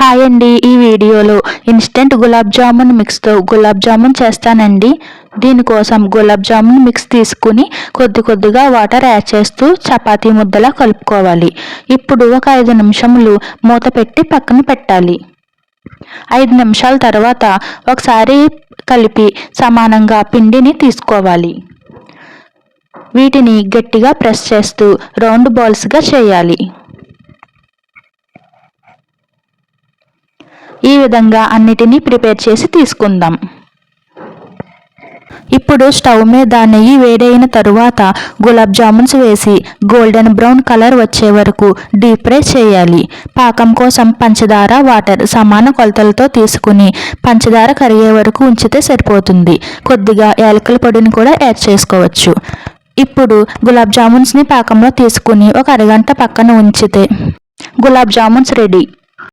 Hi అండి, ఈ వీడియోలో ఇన్స్టెంట్ గులాబ్ జామున్ మిక్స్తో గులాబ్ జామున్ చేస్తానండి. దీనికోసం గులాబ్ జామున్ మిక్స్ తీసుకుని కొద్దిగా వాటర్ యాడ్ చేస్తూ చపాతీ ముద్దలా కలుపుకోవాలి. ఇప్పుడు ఒక 5 నిమిషములు మూత పెట్టి పక్కన పెట్టాలి. 5 నిమిషాల తర్వాత ఒకసారి కలిపి సమానంగా పిండిని తీసుకోవాలి. వీటిని గట్టిగా ప్రెస్ చేస్తూ రౌండ్ బాల్స్గా చేయాలి. ఈ విధంగా అన్నిటినీ ప్రిపేర్ చేసి తీసుకుందాం. ఇప్పుడు స్టవ్ మీద నెయ్యి వేడైన తరువాత గులాబ్ జామున్స్ వేసి గోల్డెన్ బ్రౌన్ కలర్ వచ్చే వరకు డీప్ ఫ్రై చేయాలి. పాకం కోసం పంచదార, వాటర్ సమాన కొలతలతో తీసుకుని పంచదార కరిగే వరకు ఉంచితే సరిపోతుంది. కొద్దిగా యాలకుల పొడిని కూడా యాడ్ చేసుకోవచ్చు. ఇప్పుడు గులాబ్ జామున్స్ని పాకంలో తీసుకుని ఒక అరగంట పక్కన ఉంచితే గులాబ్ జామున్స్ రెడీ.